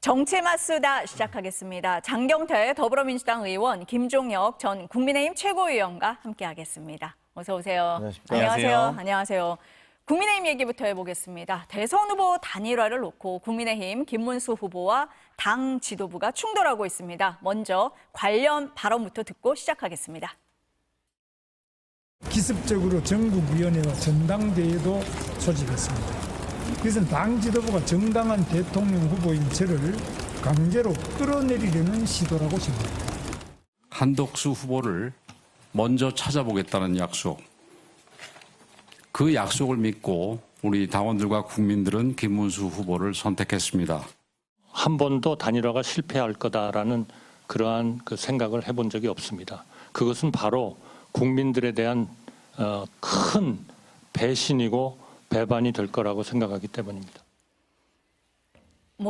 정치맛 수다 시작하겠습니다. 장경태 더불어민주당 의원, 김종혁 전 국민의힘 최고위원과 함께하겠습니다. 어서 오세요. 안녕하세요. 안녕하세요. 국민의힘 얘기부터 해보겠습니다. 대선 후보 단일화를 놓고 국민의힘 김문수 후보와 당 지도부가 충돌하고 있습니다. 먼저 관련 발언부터 듣고 시작하겠습니다. 기습적으로 전국위원회와 전당대회도 소집했습니다. 그래서 당 지도부가 정당한 대통령 후보인 저를 강제로 끌어내리려는 시도라고 생각합니다. 한덕수 후보를 먼저 찾아보겠다는 약속. 그 약속을 믿고 우리 당원들과 국민들은 김문수 후보를 선택했습니다. 한 번도 단일화가 실패할 거다라는 그러한 생각을 해본 적이 없습니다. 그것은 바로 국민들에 대한 큰 배신이고 배반이 될 거라고 생각하기 때문입니다.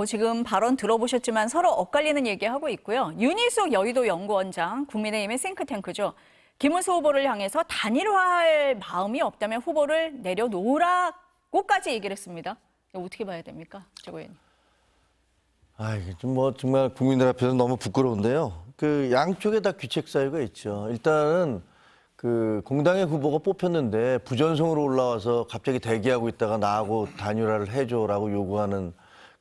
지금 발언 들어보셨지만 서로 엇갈리는 얘기하고 있고요. 윤희숙 여의도 연구원장, 국민의힘의 싱크탱크죠. 김문수 후보를 향해서 단일화할 마음이 없다면 후보를 내려놓으라고까지 얘기를 했습니다. 어떻게 봐야 됩니까, 최고위원님? 이게 정말 국민들 앞에서 너무 부끄러운데요. 양쪽에 다 귀책 사유가 있죠. 일단은 공당의 후보가 뽑혔는데 부전성으로 올라와서 갑자기 대기하고 있다가 나하고 단일화를 해줘라고 요구하는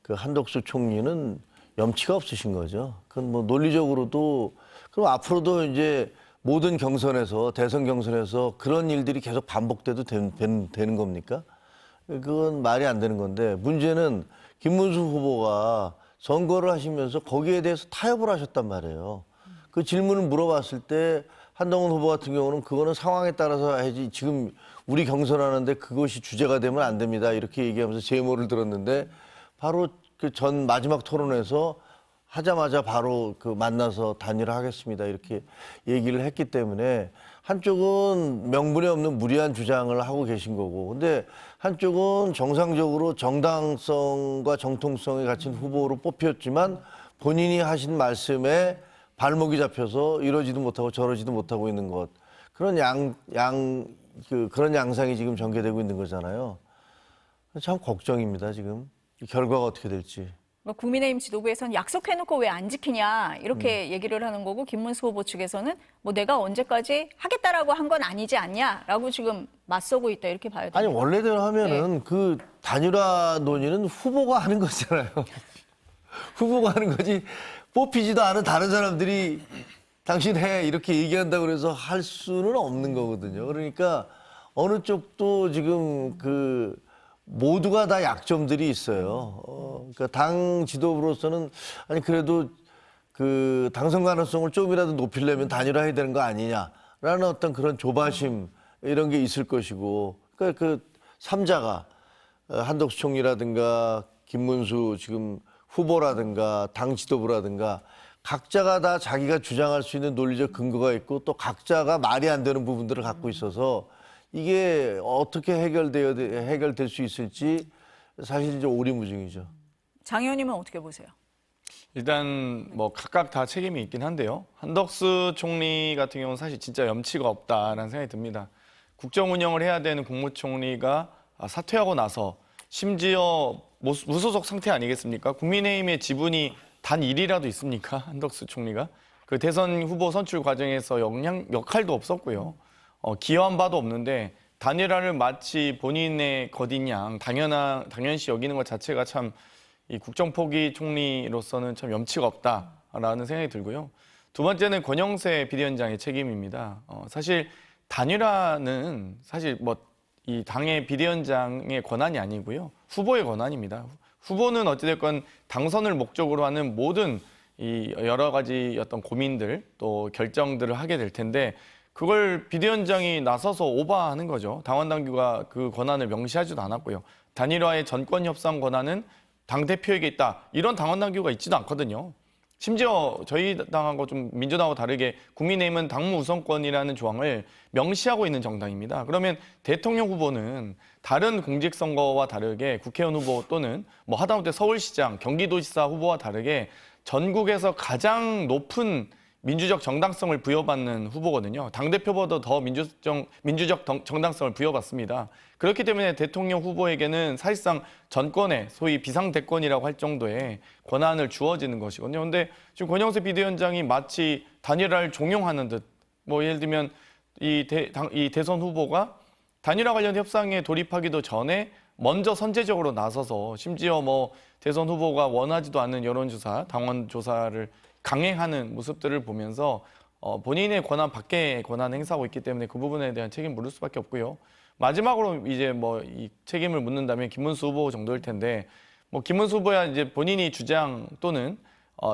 한덕수 총리는 염치가 없으신 거죠. 그건 논리적으로도 그럼 앞으로도 이제 모든 경선에서 대선 경선에서 그런 일들이 계속 반복돼도 되는 겁니까? 그건 말이 안 되는 건데 문제는 김문수 후보가 선거를 하시면서 거기에 대해서 타협을 하셨단 말이에요. 그 질문을 물어봤을 때 한동훈 후보 같은 경우는 그거는 상황에 따라서 해야지 지금 우리 경선하는데 그것이 주제가 되면 안 됩니다. 이렇게 얘기하면서 제모를 들었는데 바로 전 마지막 토론에서 하자마자 바로 만나서 단일화하겠습니다. 이렇게 얘기를 했기 때문에 한쪽은 명분이 없는 무리한 주장을 하고 계신 거고 근데 한쪽은 정상적으로 정당성과 정통성이 갖춘 후보로 뽑혔지만 본인이 하신 말씀에 발목이 잡혀서 이러지도 못하고 저러지도 못하고 있는 것. 그런 그런 양상이 지금 전개되고 있는 거잖아요. 참 걱정입니다, 지금. 결과가 어떻게 될지. 국민의힘 지도부에서는 약속해놓고 왜 안 지키냐 이렇게 얘기를 하는 거고 김문수 후보 측에서는 내가 언제까지 하겠다라고 한 건 아니지 않냐라고 지금 맞서고 있다 이렇게 봐야 돼요. 아니 원래대로 하면은 네. 단일화 논의는 후보가 하는 거잖아요. 후보가 하는 거지 뽑히지도 않은 다른 사람들이 당신 해 이렇게 얘기한다고 그래서 할 수는 없는 거거든요. 그러니까 어느 쪽도 지금 모두가 다 약점들이 있어요. 그러니까 당 지도부로서는 아니 그래도 당선 가능성을 조금이라도 높이려면 단일화해야 되는 거 아니냐라는 어떤 그런 조바심 이런 게 있을 것이고 그러니까 삼자가 한덕수 총리라든가 김문수 지금 후보라든가 당 지도부라든가 각자가 다 자기가 주장할 수 있는 논리적 근거가 있고 또 각자가 말이 안 되는 부분들을 갖고 있어서 이게 어떻게 해결될 수 있을지 사실 이제 오리무중이죠. 장 의원님은 어떻게 보세요? 일단 각각 다 책임이 있긴 한데요. 한덕수 총리 같은 경우는 사실 진짜 염치가 없다라는 생각이 듭니다. 국정 운영을 해야 되는 국무총리가 사퇴하고 나서 심지어 무소속 상태 아니겠습니까? 국민의힘의 지분이 단 1이라도 있습니까? 한덕수 총리가. 대선 후보 선출 과정에서 역할도 없었고요. 기여한 바도 없는데 단일화를 마치 본인의 것인 양 당연시 여기는 것 자체가 참 이 국정포기 총리로서는 참 염치가 없다라는 생각이 들고요. 두 번째는 권영세 비대위원장의 책임입니다. 사실 단일화는 사실 이 당의 비대위원장의 권한이 아니고요. 후보의 권한입니다. 후보는 어찌됐건 당선을 목적으로 하는 모든 이 여러 가지 어떤 고민들 또 결정들을 하게 될 텐데 그걸 비대위원장이 나서서 오버하는 거죠. 당원당규가 그 권한을 명시하지도 않았고요. 단일화의 전권 협상 권한은 당대표에게 있다. 이런 당원당규가 있지도 않거든요. 심지어 저희 당하고 좀 민주당하고 다르게 국민의힘은 당무 우선권이라는 조항을 명시하고 있는 정당입니다. 그러면 대통령 후보는 다른 공직선거와 다르게 국회의원 후보 또는 하다못해 서울시장, 경기도지사 후보와 다르게 전국에서 가장 높은 민주적 정당성을 부여받는 후보거든요. 당대표보다 더 민주적 정당성을 부여받습니다. 그렇기 때문에 대통령 후보에게는 사실상 전권에 소위 비상대권이라고 할 정도의 권한을 주어지는 것이거든요. 그런데 지금 권영세 비대위원장이 마치 단일화를 종용하는 듯, 뭐 예를 들면 이 대선 후보가 단일화 관련 협상에 돌입하기도 전에 먼저 선제적으로 나서서 심지어 뭐 대선 후보가 원하지도 않는 여론조사, 당원 조사를 강행하는 모습들을 보면서 본인의 권한 밖의 권한을 행사하고 있기 때문에 그 부분에 대한 책임 물을 수밖에 없고요. 마지막으로 이제 뭐 이 책임을 묻는다면 김문수 후보 정도일 텐데, 뭐 김문수 후보야 이제 본인이 주장 또는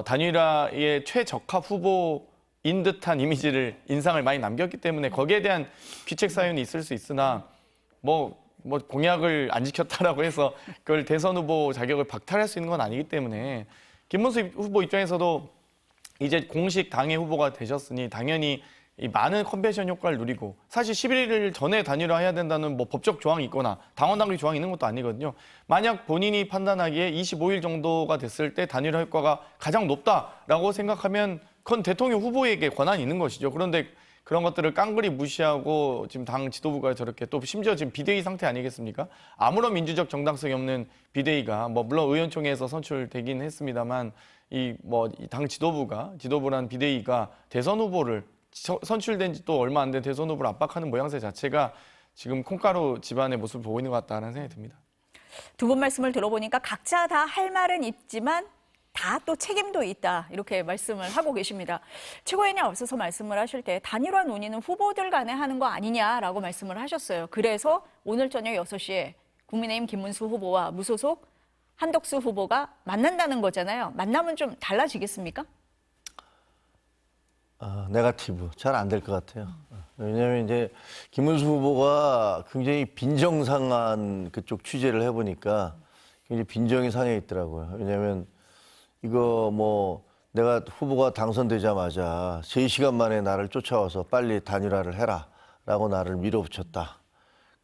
단일화의 최적합 후보인 듯한 인상을 많이 남겼기 때문에 거기에 대한 귀책 사연이 있을 수 있으나 뭐 공약을 안 지켰다라고 해서 그걸 대선 후보 자격을 박탈할 수 있는 건 아니기 때문에 김문수 후보 입장에서도 이제 공식 당의 후보가 되셨으니 당연히 이 많은 컨벤션 효과를 누리고, 사실 11일 전에 단일화해야 된다는 뭐 법적 조항이 있거나 당원 당규 조항이 있는 것도 아니거든요. 만약 본인이 판단하기에 25일 정도가 됐을 때 단일화 효과가 가장 높다라고 생각하면 그건 대통령 후보에게 권한이 있는 것이죠. 그런데 그런 것들을 깡그리 무시하고 지금 당 지도부가 저렇게, 또 심지어 지금 비대위 상태 아니겠습니까? 아무런 민주적 정당성이 없는 비대위가 뭐 물론 의원총회에서 선출되긴 했습니다만 이 당 지도부란 비대위가 대선 후보를 선출된 지 또 얼마 안 된 대선 후보를 압박하는 모양새 자체가 지금 콩가루 집안의 모습을 보고 있는 것 같다는 생각이 듭니다. 두 분 말씀을 들어보니까 각자 다 할 말은 있지만 다 또 책임도 있다, 이렇게 말씀을 하고 계십니다. 최고위원이 앞서서 말씀을 하실 때 단일화 논의는 후보들 간에 하는 거 아니냐라고 말씀을 하셨어요. 그래서 오늘 저녁 6시에 국민의힘 김문수 후보와 무소속 한덕수 후보가 만난다는 거잖아요. 만나면 좀 달라지겠습니까? 네거티브 잘 안 될 것 같아요. 왜냐하면 이제 김문수 후보가 굉장히 빈정상한 그쪽 취재를 해보니까 굉장히 빈정이 상해 있더라고요. 왜냐하면 이거 뭐 내가 후보가 당선되자마자 3시간 만에 나를 쫓아와서 빨리 단일화를 해라라고 나를 밀어붙였다.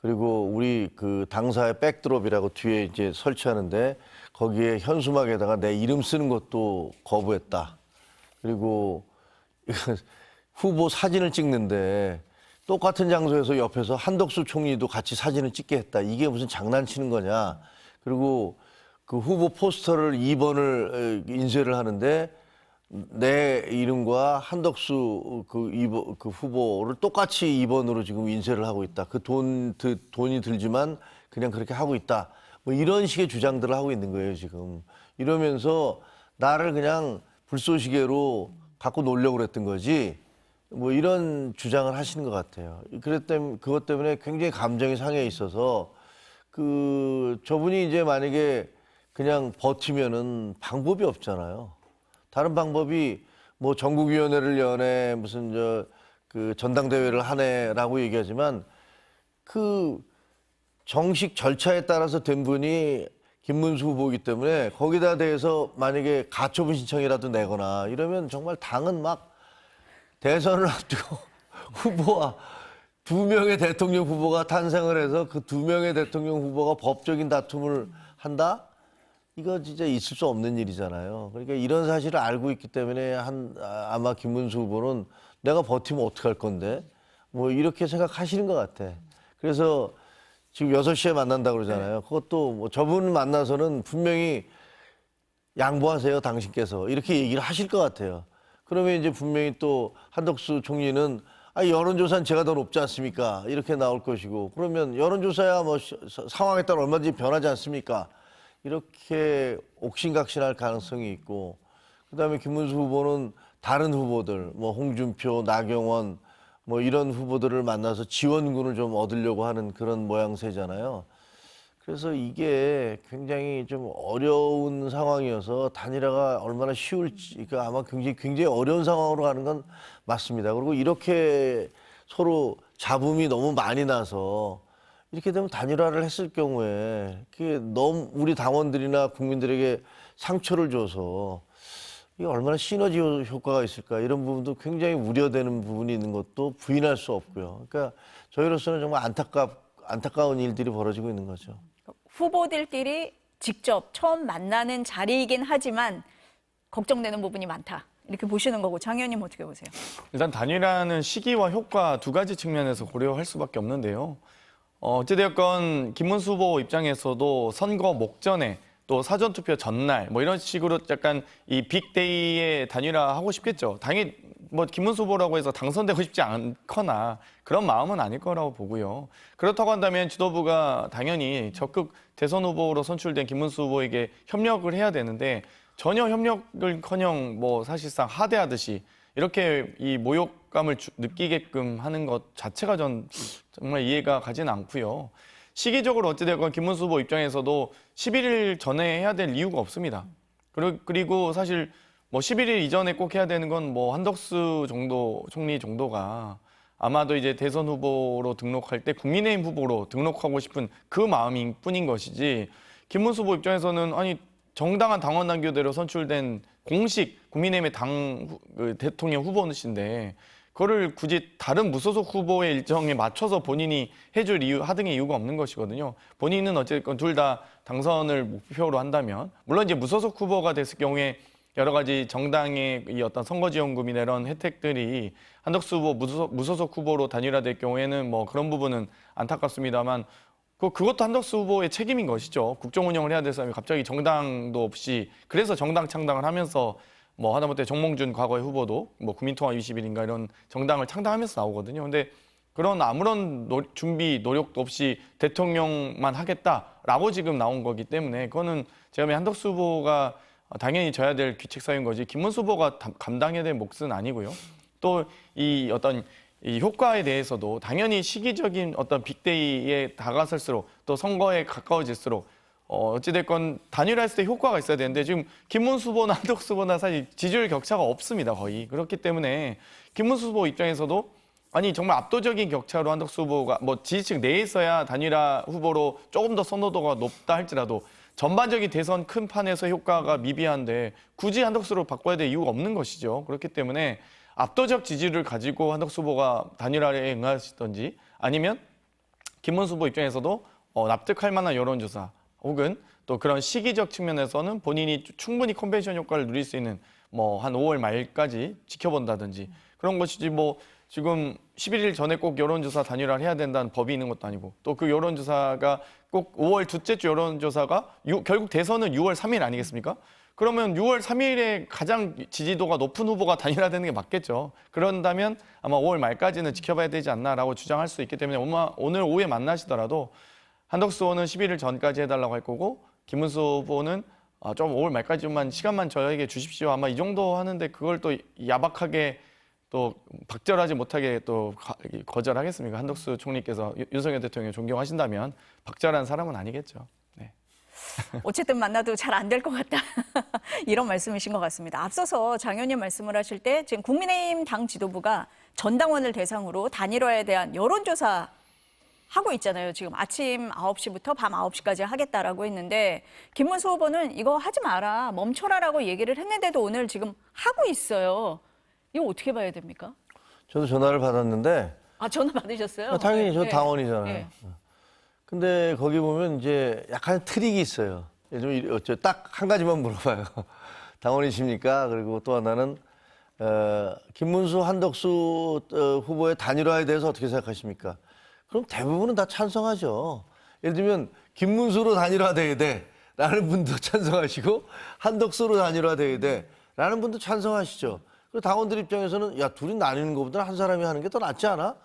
그리고 우리 그 당사의 백드롭이라고 뒤에 이제 설치하는데 거기에 현수막에다가 내 이름 쓰는 것도 거부했다. 그리고 후보 사진을 찍는데 똑같은 장소에서 옆에서 한덕수 총리도 같이 사진을 찍게 했다. 이게 무슨 장난치는 거냐. 그리고 그 후보 포스터를 2번을 인쇄를 하는데 내 이름과 한덕수 그 후보를 똑같이 2번으로 지금 인쇄를 하고 있다. 돈이 들지만 그냥 그렇게 하고 있다. 뭐 이런 식의 주장들을 하고 있는 거예요, 지금. 이러면서 나를 그냥 불쏘시개로 갖고 놀려고 그랬던 거지, 뭐 이런 주장을 하시는 것 같아요. 그것 때문에 굉장히 감정이 상해 있어서 저분이 이제 만약에 그냥 버티면은 방법이 없잖아요. 다른 방법이 뭐 전국위원회를 여네, 무슨 그 전당대회를 하네라고 얘기하지만 그 정식 절차에 따라서 된 분이 김문수 후보이기 때문에 거기다 대해서 만약에 가처분 신청이라도 내거나 이러면 정말 당은 막 대선을 앞두고 후보와 2명의 대통령 후보가 탄생을 해서 그 2명의 대통령 후보가 법적인 다툼을 한다? 이거 진짜 있을 수 없는 일이잖아요. 그러니까 이런 사실을 알고 있기 때문에 아마 김문수 후보는 내가 버티면 어떡할 건데? 뭐 이렇게 생각하시는 것 같아. 그래서 지금 6시에 만난다고 그러잖아요. 그것도 뭐 저분 만나서는 분명히 양보하세요, 당신께서. 이렇게 얘기를 하실 것 같아요. 그러면 이제 분명히 또 한덕수 총리는 여론조사는 제가 더 높지 않습니까? 이렇게 나올 것이고, 그러면 여론조사야 뭐 상황에 따라 얼마든지 변하지 않습니까? 이렇게 옥신각신할 가능성이 있고, 그다음에 김문수 후보는 다른 후보들, 뭐 홍준표, 나경원, 뭐 이런 후보들을 만나서 지원군을 좀 얻으려고 하는 그런 모양새잖아요. 그래서 이게 굉장히 좀 어려운 상황이어서 단일화가 얼마나 쉬울지, 그러니까 아마 굉장히 어려운 상황으로 가는 건 맞습니다. 그리고 이렇게 서로 잡음이 너무 많이 나서 이렇게 되면 단일화를 했을 경우에 그게 너무 우리 당원들이나 국민들에게 상처를 줘서 이게 얼마나 시너지 효과가 있을까, 이런 부분도 굉장히 우려되는 부분이 있는 것도 부인할 수 없고요. 그러니까 저희로서는 정말 안타까운 일들이 벌어지고 있는 거죠. 후보들끼리 직접 처음 만나는 자리이긴 하지만 걱정되는 부분이 많다, 이렇게 보시는 거고 장 의원님 어떻게 보세요? 일단 단일화는 시기와 효과 두 가지 측면에서 고려할 수밖에 없는데요. 어찌되었건 김문수 후보 입장에서도 선거 목전에 또 사전투표 전날 뭐 이런 식으로 약간 이 빅데이에 단일화하고 싶겠죠. 당연히 뭐 김문수 후보라고 해서 당선되고 싶지 않거나 그런 마음은 아닐 거라고 보고요. 그렇다고 한다면 지도부가 당연히 적극 대선 후보로 선출된 김문수 후보에게 협력을 해야 되는데 전혀 협력을커녕 뭐 사실상 하대하듯이 이렇게 이 모욕감을 느끼게끔 하는 것 자체가 전 정말 이해가 가지는 않고요. 시기적으로 어찌됐건 김문수 후보 입장에서도 11일 전에 해야 될 이유가 없습니다. 그리고 사실 뭐 11일 이전에 꼭 해야 되는 건 뭐 한덕수 총리 정도가 아마도 이제 대선 후보로 등록할 때 국민의힘 후보로 등록하고 싶은 그 마음일 뿐인 것이지 김문수 후보 입장에서는 아니 정당한 당원 당규대로 선출된 공식 국민의힘의 대통령 후보이신데 그거를 굳이 다른 무소속 후보의 일정에 맞춰서 본인이 해줄 이유, 하등의 이유가 없는 것이거든요. 본인은 어쨌든 둘 다 당선을 목표로 한다면 물론 이제 무소속 후보가 됐을 경우에 여러 가지 정당의 이 어떤 선거지원금이나 이런 혜택들이 한덕수 후보 무소속 후보로 단일화될 경우에는 뭐 그런 부분은 안타깝습니다만 그것도 한덕수 후보의 책임인 것이죠. 국정 운영을 해야 될 사람이 갑자기 정당도 없이 그래서 정당 창당을 하면서 뭐 하다못해 정몽준 과거의 후보도 뭐 국민통합 20일인가 이런 정당을 창당하면서 나오거든요. 근데 그런 아무런 준비 노력도 없이 대통령만 하겠다라고 지금 나온 거기 때문에 그거는 제가 보기엔 한덕수 후보가 당연히 져야 될 귀책 사유인 거지 김문수 후보가 감당해야 될 몫은 아니고요. 또 이 어떤 이 효과에 대해서도 당연히 시기적인 어떤 빅데이에 다가설수록 또 선거에 가까워질수록 어찌됐건 단일화했을 때 효과가 있어야 되는데 지금 김문수 후보나 한덕수 후보나 사실 지지율 격차가 없습니다. 거의. 그렇기 때문에 김문수 후보 입장에서도 아니 정말 압도적인 격차로 한덕수 후보가 뭐 지지층 내에서야 단일화 후보로 조금 더 선호도가 높다 할지라도 전반적인 대선 큰 판에서 효과가 미비한데 굳이 한덕수로 바꿔야 될 이유가 없는 것이죠. 그렇기 때문에 압도적 지지를 가지고 한덕수 후보가 단일화에 응하시든지 아니면 김문수 후보 입장에서도 납득할 만한 여론조사 혹은 또 그런 시기적 측면에서는 본인이 충분히 컨벤션 효과를 누릴 수 있는 뭐 한 5월 말까지 지켜본다든지 그런 것이지 뭐 지금 11일 전에 꼭 여론조사 단일화를 해야 된다는 법이 있는 것도 아니고 또 그 여론조사가 꼭 5월 둘째 주 여론조사가 결국 대선은 6월 3일 아니겠습니까? 그러면 6월 3일에 가장 지지도가 높은 후보가 단일화되는 게 맞겠죠. 그런다면 아마 5월 말까지는 지켜봐야 되지 않나라고 주장할 수 있기 때문에 오늘 오후에 만나시더라도 한덕수 후보는 11일 전까지 해달라고 할 거고 김문수 후보는 좀 5월 말까지만 시간만 저에게 주십시오. 아마 이 정도 하는데 그걸 또 야박하게 또 박절하지 못하게 또 거절하겠습니까? 한덕수 총리께서 윤석열 대통령 존경하신다면 박절한 사람은 아니겠죠. 네. 어쨌든 만나도 잘 안 될 것 같다. 이런 말씀이신 것 같습니다. 앞서서 장 의원님 말씀을 하실 때 지금 국민의힘 당 지도부가 전당원을 대상으로 단일화에 대한 여론조사 하고 있잖아요. 지금 아침 9시부터 밤 9시까지 하겠다라고 했는데 김문수 후보는 이거 하지 마라, 멈춰라라고 얘기를 했는데도 오늘 지금 하고 있어요. 이거 어떻게 봐야 됩니까? 저도 전화를 받았는데 전화 받으셨어요? 당연히 저 네. 당원이잖아요. 네. 근데 거기 보면 이제 약간 트릭이 있어요. 딱 한 가지만 물어봐요. 당원이십니까? 그리고 또 하나는 김문수, 한덕수 후보의 단일화에 대해서 어떻게 생각하십니까? 그럼 대부분은 다 찬성하죠. 예를 들면 김문수로 단일화돼야 돼라는 분도 찬성하시고 한덕수로 단일화돼야 돼라는 분도 찬성하시죠. 그리고 당원들 입장에서는 야 둘이 나뉘는 것보다 한 사람이 하는 게 더 낫지 않아?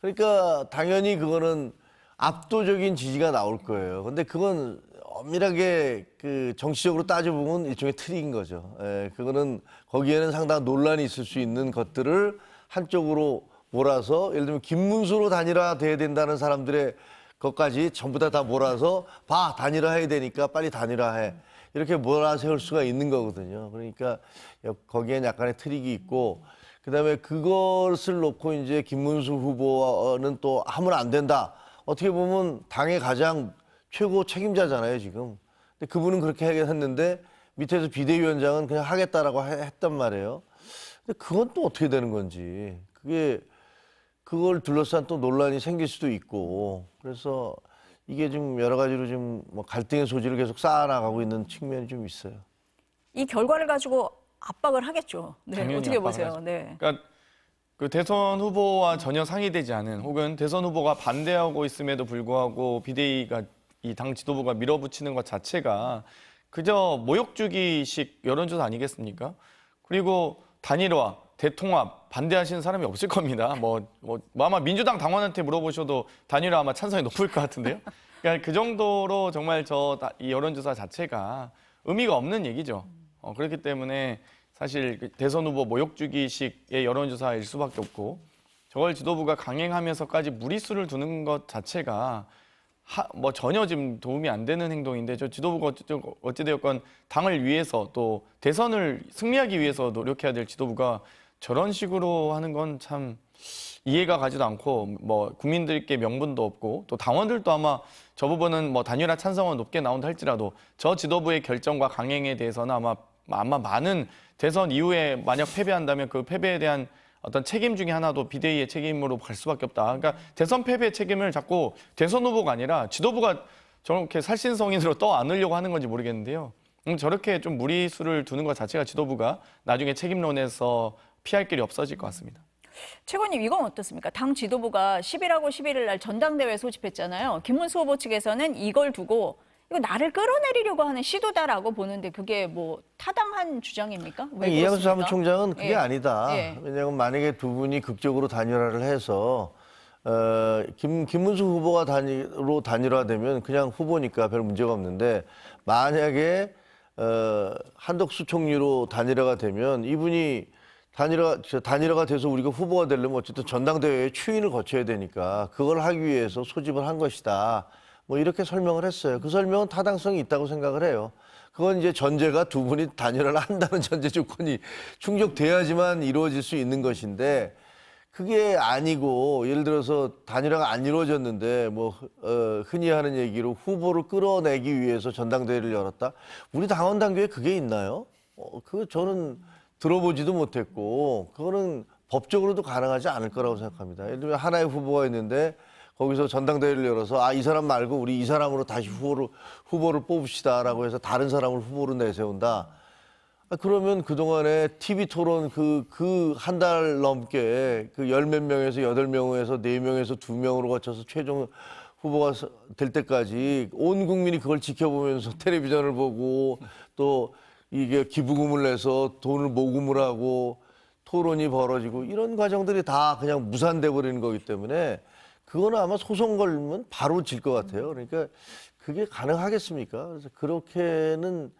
그러니까 당연히 그거는 압도적인 지지가 나올 거예요. 근데 그건 엄밀하게 그 정치적으로 따져보면 일종의 트릭인 거죠. 그거는 거기에는 상당한 논란이 있을 수 있는 것들을 한쪽으로 몰아서 예를 들면 김문수로 단일화돼야 된다는 사람들의 것까지 전부 다 몰아서 봐 단일화해야 되니까 빨리 단일화해 이렇게 몰아세울 수가 있는 거거든요. 그러니까 거기엔 약간의 트릭이 있고 그다음에 그것을 놓고 이제 김문수 후보는 또 하면 안 된다. 어떻게 보면 당의 가장 최고 책임자잖아요 지금. 근데 그분은 그렇게 하겠는데 밑에서 비대위원장은 그냥 하겠다라고 했단 말이에요. 근데 그건 또 어떻게 되는 건지 그걸 둘러싼 또 논란이 생길 수도 있고 그래서 이게 좀 여러 가지로 좀 뭐 갈등의 소지를 계속 쌓아나가고 있는 측면이 좀 있어요. 이 결과를 가지고 압박을 하겠죠. 네, 당연히 어떻게 압박을 보세요? 하죠. 네. 그러니까 그 대선 후보와 전혀 상의되지 않은 혹은 대선 후보가 반대하고 있음에도 불구하고 비대위가 이 당 지도부가 밀어붙이는 것 자체가 그저 모욕주기식 여론조사 아니겠습니까? 그리고 단일화, 대통합 반대하시는 사람이 없을 겁니다. 뭐 아마 민주당 당원한테 물어보셔도 단일화 아마 찬성이 높을 것 같은데요. 그러니까 그 정도로 정말 이 여론조사 자체가 의미가 없는 얘기죠. 그렇기 때문에 사실 그 대선 후보 모욕주기식의 여론조사일 수밖에 없고 저걸 지도부가 강행하면서까지 무리수를 두는 것 자체가 뭐 전혀 지금 도움이 안 되는 행동인데 저 지도부가 어찌되었건 당을 위해서 또 대선을 승리하기 위해서 노력해야 될 지도부가 저런 식으로 하는 건 참 이해가 가지도 않고 뭐 국민들께 명분도 없고 또 당원들도 아마 저 부분은 뭐 단일화 찬성은 높게 나온다 할지라도 저 지도부의 결정과 강행에 대해서는 아마 많은 대선 이후에 만약 패배한다면 그 패배에 대한 어떤 책임 중에 하나도 비대위의 책임으로 갈 수밖에 없다. 그러니까 대선 패배의 책임을 자꾸 대선 후보가 아니라 지도부가 저렇게 살신성인으로 떠안으려고 하는 건지 모르겠는데요. 저렇게 좀 무리수를 두는 것 자체가 지도부가 나중에 책임론에서 피할 길이 없어질 것 같습니다. 최고님, 이건 어떻습니까? 당 지도부가 10일하고 11일 날 전당대회 소집했잖아요. 김문수 후보 측에서는 이걸 두고 이거 나를 끌어내리려고 하는 시도다라고 보는데 그게 뭐 타당한 주장입니까? 왜 이양수 그렇습니까? 사무총장은 그게 예. 아니다. 예. 왜냐하면 만약에 두 분이 극적으로 단일화를 해서 김문수 후보가 단일화되면 그냥 후보니까 별 문제가 없는데 만약에 한덕수 총리로 단일화가 되면 이분이 단일화가 돼서 우리가 후보가 되려면 어쨌든 전당대회에 추인을 거쳐야 되니까 그걸 하기 위해서 소집을 한 것이다. 뭐 이렇게 설명을 했어요. 그 설명은 타당성이 있다고 생각을 해요. 그건 이제 전제가 두 분이 단일화를 한다는 전제 조건이 충족돼야지만 이루어질 수 있는 것인데 그게 아니고 예를 들어서 단일화가 안 이루어졌는데 뭐 흔히 하는 얘기로 후보를 끌어내기 위해서 전당대회를 열었다. 우리 당원 당규에 그게 있나요? 그 저는 들어보지도 못했고 그거는 법적으로도 가능하지 않을 거라고 생각합니다. 예를 들면 하나의 후보가 있는데 거기서 전당대회를 열어서 이 사람 말고 우리 이 사람으로 다시 후보를 뽑읍시다라고 해서 다른 사람을 후보로 내세운다. 그러면 그동안에 TV 토론 그 한 달 넘게 그 열 몇 명에서 8명에서 4명에서 2명으로 거쳐서 최종 후보가 될 때까지 온 국민이 그걸 지켜보면서 텔레비전을 보고 또 이게 기부금을 내서 돈을 모금을 하고 토론이 벌어지고 이런 과정들이 다 그냥 무산돼 버리는 거기 때문에 그거는 아마 소송 걸면 바로 질 것 같아요. 그러니까 그게 가능하겠습니까? 그래서 그렇게는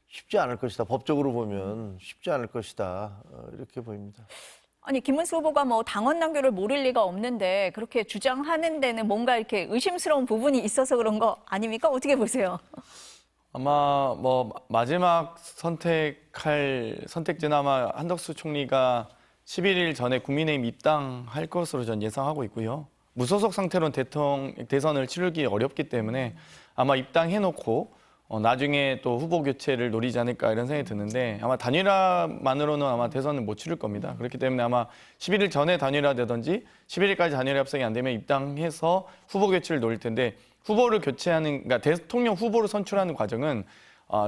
쉽지 않을 것이다. 법적으로 보면 쉽지 않을 것이다. 이렇게 보입니다. 아니, 김문수 후보가 뭐 당원 당규를 모를 리가 없는데 그렇게 주장하는 데는 뭔가 이렇게 의심스러운 부분이 있어서 그런 거 아닙니까? 어떻게 보세요? 아마 뭐 마지막 선택지는 아마 한덕수 총리가 11일 전에 국민의힘 입당할 것으로 전 예상하고 있고요. 무소속 상태로는 대선을 치르기 어렵기 때문에 아마 입당해놓고 나중에 또 후보 교체를 노리지 않을까 이런 생각이 드는데 아마 단일화만으로는 아마 대선을 못 치를 겁니다. 그렇기 때문에 아마 11일 전에 단일화되든지 11일까지 단일화 협상이 안 되면 입당해서 후보 교체를 노릴 텐데 후보를 교체하는, 그러니까 대통령 후보를 선출하는 과정은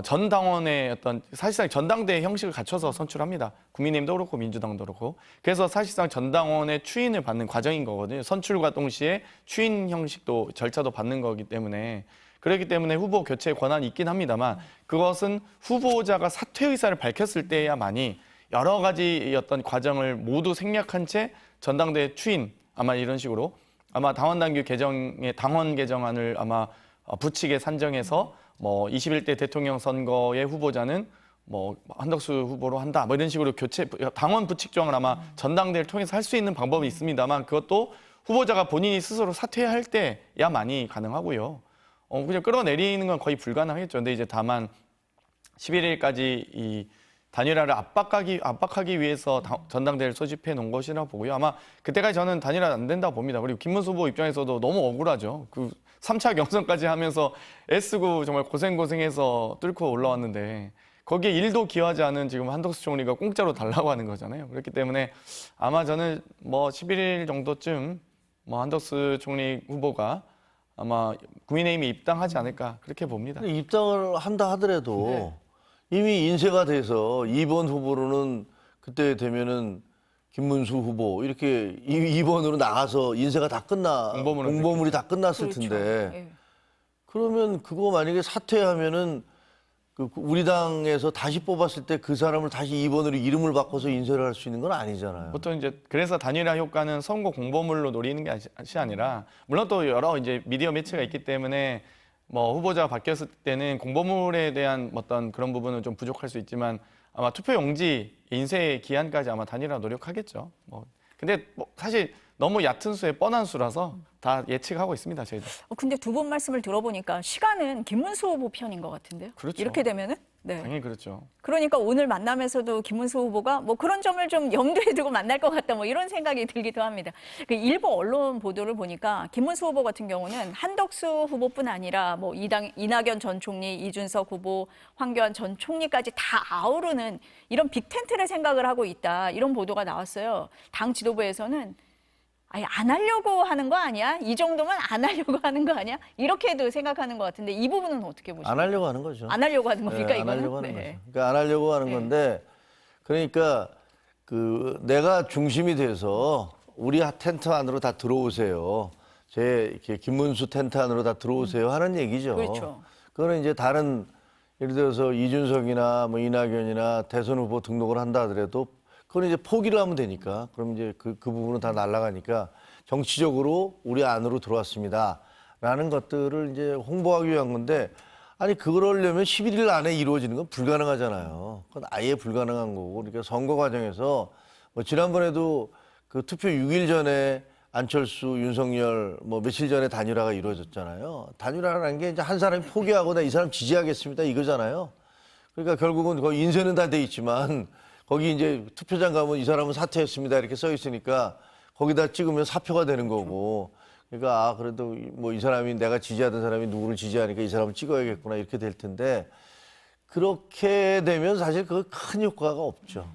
전 당원의 어떤 사실상 전당대회 형식을 갖춰서 선출합니다. 국민의힘도 그렇고 민주당도 그렇고. 그래서 사실상 전 당원의 추인을 받는 과정인 거거든요. 선출과 동시에 추인 형식도 절차도 받는 거기 때문에 그렇기 때문에 후보 교체 권한이 있긴 합니다만 그것은 후보자가 사퇴 의사를 밝혔을 때야만이 여러 가지 어떤 과정을 모두 생략한 채 전당대회 추인 아마 이런 식으로 아마 당원당규 개정의 당원 개정안을 아마 부칙에 산정해서 뭐 21대 대통령 선거의 후보자는 뭐 한덕수 후보로 한다 뭐 이런 식으로 교체 당원 부칙 조항을 아마 전당대회를 통해서 할 수 있는 방법이 있습니다만 그것도 후보자가 본인이 스스로 사퇴할 때야만이 가능하고요. 그냥 끌어내리는 건 거의 불가능하겠죠. 근데 이제 다만 11일까지 이 단일화를 압박하기 위해서 전당대회를 소집해 놓은 것이라 보고요. 아마 그때까지 저는 단일화 안 된다고 봅니다. 그리고 김문수 후보 입장에서도 너무 억울하죠. 그 3차 경선까지 하면서 애쓰고 정말 고생해서 뚫고 올라왔는데 거기에 일도 기여하지 않은 지금 한덕수 총리가 공짜로 달라고 하는 거잖아요. 그렇기 때문에 아마 저는 뭐 11일 정도쯤 뭐 한덕수 총리 후보가 아마 국민의힘에 입당하지 않을까 그렇게 봅니다. 입당을 한다 하더라도 이미 인쇄가 돼서 2번 후보로는 그때 되면은 김문수 후보 이렇게 2번으로 나가서 인쇄가 다 공보물이 다 끝났을 그렇죠. 텐데 예. 그러면 그거 만약에 사퇴하면은 우리 당에서 다시 뽑았을 때 그 사람을 다시 2번으로 이름을 바꿔서 인쇄를 할 수 있는 건 아니잖아요. 보통 이제 그래서 단일화 효과는 선거 공보물로 노리는 게 아니라 물론 또 여러 이제 미디어 매체가 있기 때문에 뭐 후보자가 바뀌었을 때는 공보물에 대한 어떤 그런 부분은 좀 부족할 수 있지만 아마 투표 용지 인쇄 기한까지 아마 단일화 노력하겠죠. 뭐 근데 뭐 사실 너무 얕은 수에 뻔한 수라서 다 예측하고 있습니다, 저희도. 근데 두 분 말씀을 들어보니까 시간은 김문수 후보 편인 것 같은데요. 그렇죠. 이렇게 되면은 네. 당연히 그렇죠. 그러니까 오늘 만남에서도 김문수 후보가 뭐 그런 점을 좀 염두에 두고 만날 것 같다 뭐 이런 생각이 들기도 합니다. 그 일부 언론 보도를 보니까 김문수 후보 같은 경우는 한덕수 후보뿐 아니라 뭐 이낙연 전 총리, 이준석 후보, 황교안 전 총리까지 다 아우르는 이런 빅텐트를 생각을 하고 있다. 이런 보도가 나왔어요. 당 지도부에서는 아니 안 하려고 하는 거 아니야? 이 정도면 안 하려고 하는 거 아니야? 이렇게도 생각하는 것 같은데 이 부분은 어떻게 보시나요? 안 하려고 하는 거죠. 안 하려고 하는 겁니까 안 이거는? 하려고 하는 네. 거죠. 그러니까 안 하려고 하는 네. 건데 그러니까 그 내가 중심이 돼서 우리 텐트 안으로 다 들어오세요. 제 이렇게 김문수 텐트 안으로 다 들어오세요 하는 얘기죠. 그렇죠. 그거는 이제 다른 예를 들어서 이준석이나 뭐 이낙연이나 대선 후보 등록을 한다 하더라도 그건 이제 포기를 하면 되니까 그럼 이제 그 부분은 다 날아가니까 정치적으로 우리 안으로 들어왔습니다라는 것들을 이제 홍보하기 위한 건데 아니 그러려면 11일 안에 이루어지는 건 불가능하잖아요. 그건 아예 불가능한 거고 그러니까 선거 과정에서 뭐 지난번에도 그 투표 6일 전에 안철수, 윤석열 뭐 며칠 전에 단일화가 이루어졌잖아요. 단일화라는 게 이제 한 사람이 포기하고 나 이 사람 지지하겠습니다 이거잖아요. 그러니까 결국은 거기 인쇄는 다 돼 있지만 거기 이제 투표장 가면 이 사람은 사퇴했습니다 이렇게 써 있으니까 거기다 찍으면 사표가 되는 거고 그러니까 그래도 뭐 이 사람이 내가 지지하던 사람이 누구를 지지하니까 이 사람을 찍어야겠구나 이렇게 될 텐데 그렇게 되면 사실 그 큰 효과가 없죠.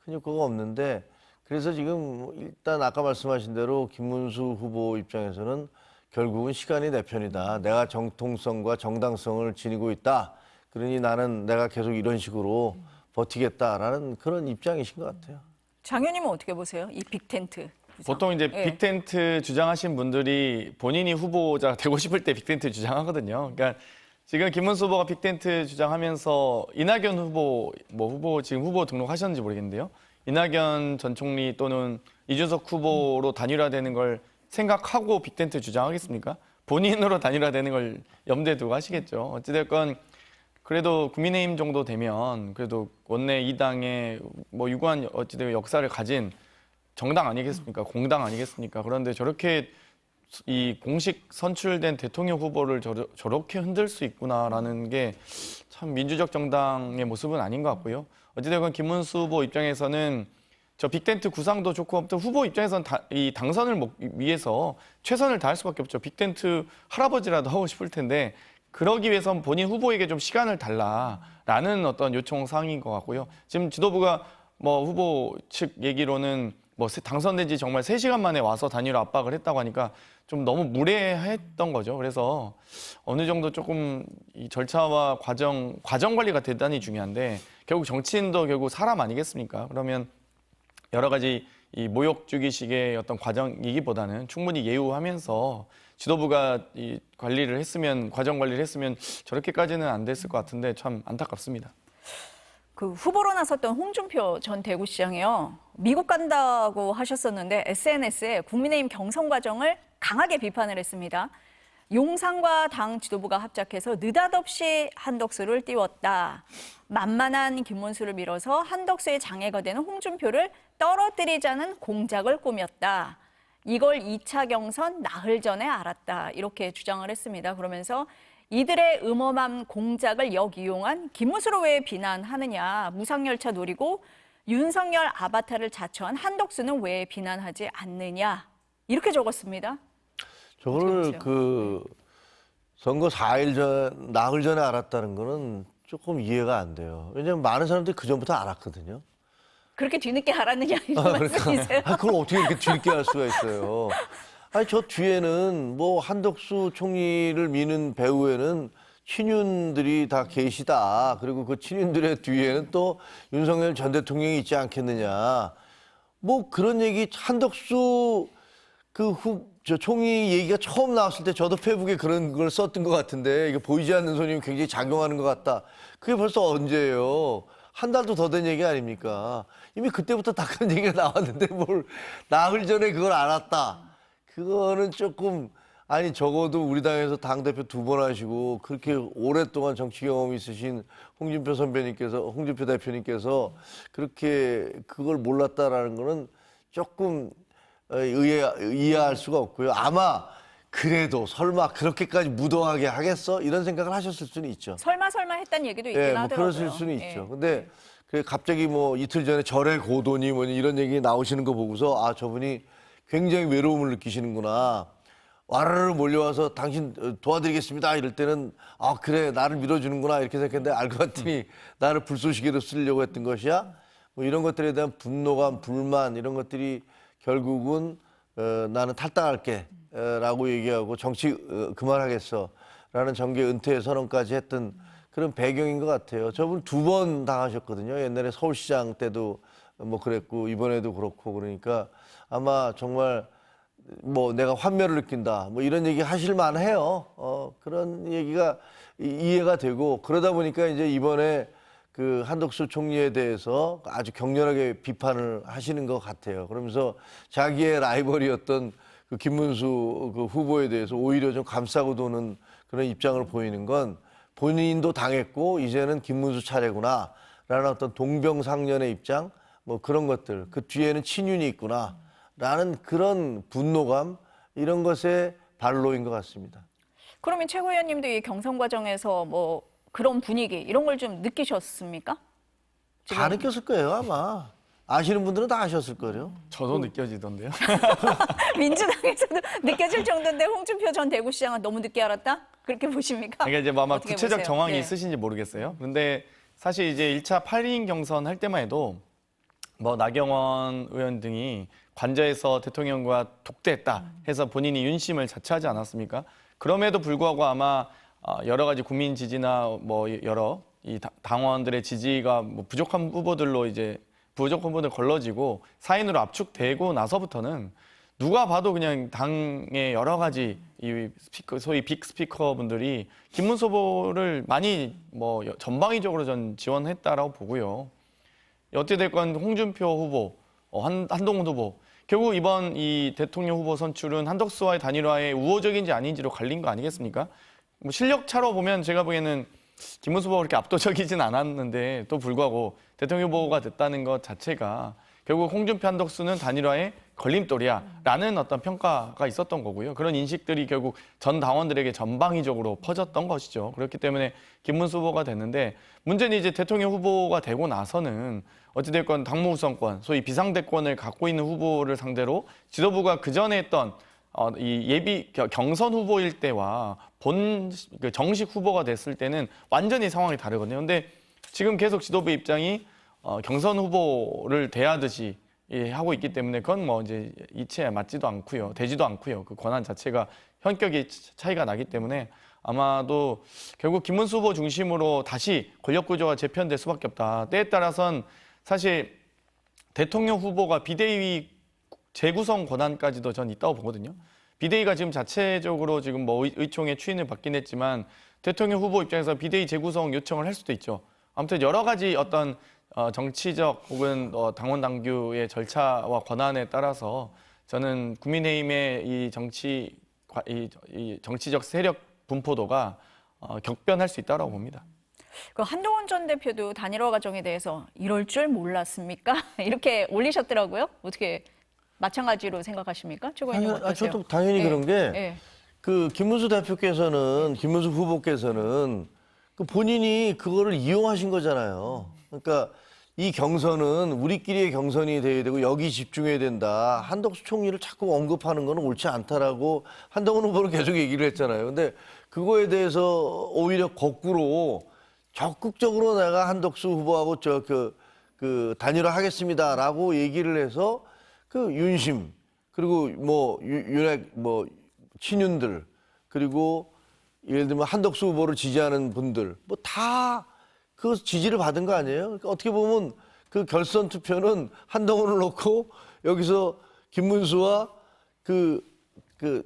큰 효과가 없는데 그래서 지금 일단 아까 말씀하신 대로 김문수 후보 입장에서는 결국은 시간이 내 편이다. 내가 정통성과 정당성을 지니고 있다. 그러니 나는 내가 계속 이런 식으로 버티겠다라는 그런 입장이신 것 같아요. 장 의원님은 어떻게 보세요? 이 빅텐트 구상. 보통 이제 예. 빅텐트 주장하신 분들이 본인이 후보자가 되고 싶을 때 빅텐트 주장하거든요. 그러니까 지금 김문수 후보가 빅텐트 주장하면서 이낙연 후보 지금 후보 등록하셨는지 모르겠는데요. 이낙연 전 총리 또는 이준석 후보로 단일화되는 걸 생각하고 빅텐트 주장하겠습니까? 본인으로 단일화되는 걸 염두에 두고 하시겠죠. 어찌됐건 그래도 국민의힘 정도 되면 그래도 원내 2당의 뭐 유구한 어찌되건 역사를 가진 정당 아니겠습니까? 공당 아니겠습니까? 그런데 저렇게 이 공식 선출된 대통령 후보를 저렇게 흔들 수 있구나라는 게 참 민주적 정당의 모습은 아닌 것 같고요. 어찌되건 김문수 후보 입장에서는 저 빅텐트 구상도 좋고 아무튼 후보 입장에서는 이 당선을 위해서 최선을 다할 수밖에 없죠. 빅텐트 할아버지라도 하고 싶을 텐데 그러기 위해선 본인 후보에게 좀 시간을 달라라는 어떤 요청 사항인 것 같고요. 지금 지도부가 뭐 후보 측 얘기로는 뭐 당선된 지 정말 3시간 만에 와서 단일화 압박을 했다고 하니까 좀 너무 무례했던 거죠. 그래서 어느 정도 조금 이 절차와 과정 관리가 대단히 중요한데 결국 정치인도 결국 사람 아니겠습니까? 그러면 여러 가지 이 모욕주기식의 어떤 과정이기보다는 충분히 예우하면서 지도부가 이 관리를 했으면 과정 관리를 했으면 저렇게까지는 안 됐을 것 같은데 참 안타깝습니다. 그 후보로 나섰던 홍준표 전 대구시장이요. 미국 간다고 하셨었는데 SNS에 국민의힘 경선 과정을 강하게 비판을 했습니다. 용산과 당 지도부가 합작해서 느닷없이 한덕수를 띄웠다. 만만한 김문수를 밀어서 한덕수의 장애가 되는 홍준표를 떨어뜨리자는 공작을 꾸몄다. 이걸 2차 경선 나흘 전에 알았다. 이렇게 주장을 했습니다. 그러면서 이들의 음험한 공작을 역이용한 김문수를 왜 비난하느냐. 무상열차 노리고 윤석열 아바타를 자처한 한덕수는 왜 비난하지 않느냐. 이렇게 적었습니다. 저거를 그 선거 4일 전, 나흘 전에 알았다는 거는 조금 이해가 안 돼요. 왜냐하면 많은 사람들이 그 전부터 알았거든요. 그렇게 뒤늦게 알았느냐 이런 말씀이세요? 그걸 어떻게 이렇게 뒤늦게 알 수가 있어요. 아니 저 뒤에는 뭐 한덕수 총리를 미는 배후에는 친윤들이 다 계시다. 그리고 그 친윤들의 뒤에는 또 윤석열 전 대통령이 있지 않겠느냐. 뭐 그런 얘기 한덕수 저 총리 얘기가 처음 나왔을 때 저도 페북에 그런 걸 썼던 것 같은데 이게 보이지 않는 손이 굉장히 작용하는 것 같다. 그게 벌써 언제예요? 한 달도 더 된 얘기 아닙니까? 이미 그때부터 다 그런 얘기가 나왔는데 뭘 나흘 전에 그걸 알았다. 그거는 조금 아니 적어도 우리 당에서 당대표 2번 하시고 그렇게 오랫동안 정치 경험이 있으신 홍준표 대표님께서 그렇게 그걸 몰랐다라는 거는 조금 이해할 수가 없고요. 아마 그래도 설마 그렇게까지 무도하게 하겠어? 이런 생각을 하셨을 수는 있죠. 설마 했다는 얘기도 있긴 예, 뭐 하더라고요. 그랬을 수는 예. 있죠. 근데 갑자기 뭐 이틀 전에 절의 고도니 뭐 이런 얘기 나오시는 거 보고서 아, 저분이 굉장히 외로움을 느끼시는구나. 와르르 몰려와서 당신 도와드리겠습니다. 이럴 때는 아, 그래, 나를 밀어주는구나. 이렇게 생각했는데 알고 봤더니 나를 불쏘시개로 쓰려고 했던 것이야. 뭐 이런 것들에 대한 분노감, 불만 이런 것들이 결국은 나는 탈당할게 라고 얘기하고 정치 그만하겠어 라는 정계 은퇴 선언까지 했던 그런 배경인 것 같아요. 저분 2번 당하셨거든요. 옛날에 서울시장 때도 뭐 그랬고 이번에도 그렇고 그러니까 아마 정말 뭐 내가 환멸을 느낀다 뭐 이런 얘기 하실 만해요. 그런 얘기가 이해가 되고 그러다 보니까 이제 이번에 그 한덕수 총리에 대해서 아주 격렬하게 비판을 하시는 것 같아요. 그러면서 자기의 라이벌이었던 그 김문수 그 후보에 대해서 오히려 좀 감싸고 도는 그런 입장을 보이는 건 본인도 당했고 이제는 김문수 차례구나 라는 어떤 동병상련의 입장 뭐 그런 것들 그 뒤에는 친윤이 있구나 라는 그런 분노감 이런 것의 발로인 것 같습니다. 그러면 최고 위원님도 이 경선 과정에서 뭐 그런 분위기 이런 걸 좀 느끼셨습니까? 다 느꼈을 거예요 아마. 아시는 분들은 다 아셨을 거예요. 저도 느껴지던데요. 민주당에서도 느껴질 정도인데 홍준표 전 대구시장은 너무 늦게 알았다? 그렇게 보십니까? 그러니까 이제 뭐 아마 어떻게 구체적 보세요? 정황이 예. 있으신지 모르겠어요. 근데 사실 이제 1차 8인 경선 할 때만 해도 뭐 나경원 의원 등이 관저에서 대통령과 독대했다 해서 본인이 윤심을 자처하지 않았습니까? 그럼에도 불구하고 아마 여러 가지 국민 지지나 뭐 여러 이 당원들의 지지가 뭐 부족한 후보들로 이제 부족한 후보들 걸러지고 사인으로 압축되고 나서부터는 누가 봐도 그냥 당의 여러 가지 이 스피커 소위 빅 스피커 분들이 김문수 후보를 많이 뭐 전방위적으로 전 지원했다라고 보고요. 어찌 됐건 홍준표 후보, 한동훈 후보 결국 이번 이 대통령 후보 선출은 한덕수와의 단일화에 우호적인지 아닌지로 갈린 거 아니겠습니까? 뭐 실력 차로 보면 제가 보기에는 김문수 후보가 그렇게 압도적이진 않았는데 또 불구하고 대통령 후보가 됐다는 것 자체가 결국 홍준표 한덕수는 단일화의 걸림돌이야라는 어떤 평가가 있었던 거고요. 그런 인식들이 결국 전 당원들에게 전방위적으로 퍼졌던 것이죠. 그렇기 때문에 김문수 후보가 됐는데 문제는 이제 대통령 후보가 되고 나서는 어찌됐건 당무우선권, 소위 비상대권을 갖고 있는 후보를 상대로 지도부가 그전에 했던 이 예비 경선 후보일 때와 그 정식 후보가 됐을 때는 완전히 상황이 다르거든요. 근데 지금 계속 지도부 입장이 경선 후보를 대하듯이 하고 있기 때문에 그건 뭐 이제 이치에 맞지도 않고요. 되지도 않고요. 그 권한 자체가 현격이 차이가 나기 때문에 아마도 결국 김문수 후보 중심으로 다시 권력 구조가 재편될 수밖에 없다. 때에 따라선 사실 대통령 후보가 비대위 재구성 권한까지도 전 있다고 보거든요. 비대위가 지금 자체적으로 지금 뭐 의총의 추인을 받긴 했지만 대통령 후보 입장에서 비대위 재구성 요청을 할 수도 있죠. 아무튼 여러 가지 어떤 정치적 혹은 당원 당규의 절차와 권한에 따라서 저는 국민의힘의 이 정치적 세력 분포도가 격변할 수 있다고 봅니다. 그 한동훈 전 대표도 단일화 과정에 대해서 이럴 줄 몰랐습니까? 이렇게 올리셨더라고요. 어떻게 마찬가지로 생각하십니까? 최고위원님 어떠세요? 저도 당연히 그런 게 예. 그 김문수 후보께서는 그 본인이 그거를 이용하신 거잖아요. 그러니까 이 경선은 우리끼리의 경선이 돼야 되고 여기 집중해야 된다. 한덕수 총리를 자꾸 언급하는 건 옳지 않다라고 한동훈 후보는 계속 얘기를 했잖아요. 근데 그거에 대해서 오히려 거꾸로 적극적으로 내가 한덕수 후보하고 그 단일화 하겠습니다라고 얘기를 해서 그 윤심 그리고 뭐 윤핵 뭐 친윤들 그리고 예를 들면 한덕수 후보를 지지하는 분들 뭐 다 그 지지를 받은 거 아니에요? 그러니까 어떻게 보면 그 결선 투표는 한동훈을 놓고 여기서 김문수와 그